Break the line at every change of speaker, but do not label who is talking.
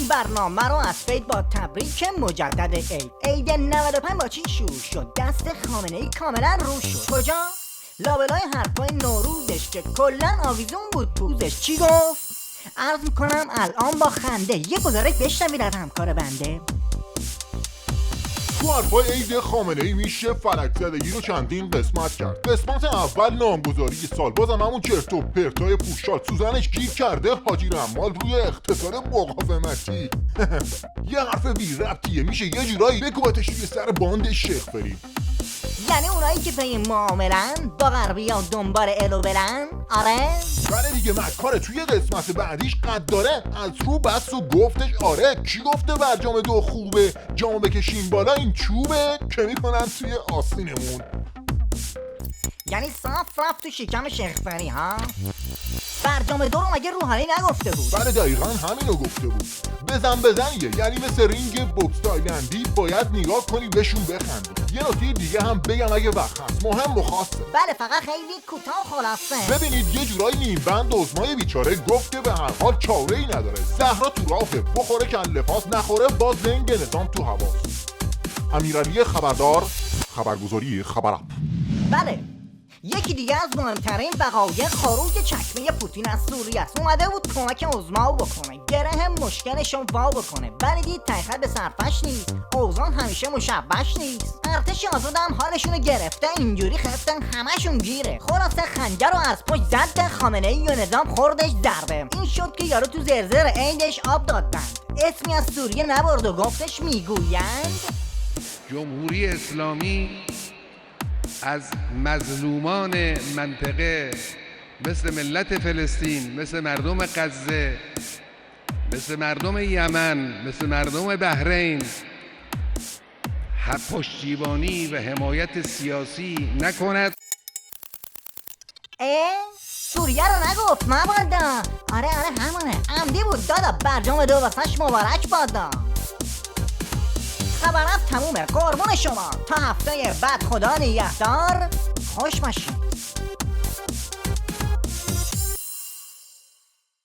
این برنامه رو از فید با تبریک مجدد عید 95 با چی شروع شد؟ دست خامنه ای کاملا رو شد. کجا؟ لابلای حرفای نوروزش که کلا آویزون بود پوزش. چی گفت؟ عرض میکنم الان با خنده یه گزارش بشنوید از همکار بنده.
تو حرفای عید خامنه ای میشه فلک زدگی رو چندین قسمت کرد. قسمت اول نامگذاری سال، بازم همون چرت و پرتای پوشال، سوزنش گیر کرده حاجی رمال روی اقتصاد مقاومتی. یه حرف بی ربطیه، میشه یه جورایی بکوبتش روی سر باند شیخ فرید.
یعنی اونایی که پی معاملن با غربیا دنبال الو بلن. آره
بله دیگه، مکاره توی قسمت بعدیش قد داره از رو بس و گفتش آره کی گفته برجام دو خوبه، جام بکشیم بالا این چوبه که میکنن توی آستینمون.
یعنی صاف رفت تو شکم شیخفری ها. برجام دو رو مگه روحانی نگفته بود؟
بله دقیقا همینو گفته بود. بزنیه، یعنی مثل رینگ بوکس تایلندی، باید نگاه کنی بهشون بخندی. یه نکته دیگه هم بگم اگه وقت هست، مهم و خاصه.
بله فقط خیلی کوتاه و خلاصه.
ببینید یه جورایی نیم بند عظمای بیچاره گفت که به هر حال چاره‌ای نداره، زهرا تو راهه، بخوره کله پاس، نخوره باز زنگ نظام تو حواس. امیرعلی خبردار، خبرگزاری خبراب.
بله یکی دیگه از مهمترین وقایع خروج چکمه پوتین از سوریه است. اومده بود کمک عظما بکنه، گره مشکلشو وا بکنه، ولی دید تحقیق به صرفش نیست، اوضاع همیشه مشبش نیست. ارتش آزاد هم حالشونو گرفته، اینجوری خفتن همشون گیره. خلاصه خنجر رو از پشت زد خامنه ای و نظام خوردش ضربه. این شد که یارو تو زرزر عیدش آب دادند، اسمی از سوریه نبرد و گفتش میگویند
جمهوری اسلامی از مظلومان منطقه مثل ملت فلسطین، مثل مردم غزه، مثل مردم یمن، مثل مردم بحرین پشتیبانی و حمایت سیاسی نکند.
سوریه رو نگفت مبادا. آره همونه، عمدی بود دادا، برجام دو واسش مبارک بادا. خبرم تمومه، قربون شما، تا هفته بعد خدا نگهدار، خوش باشین.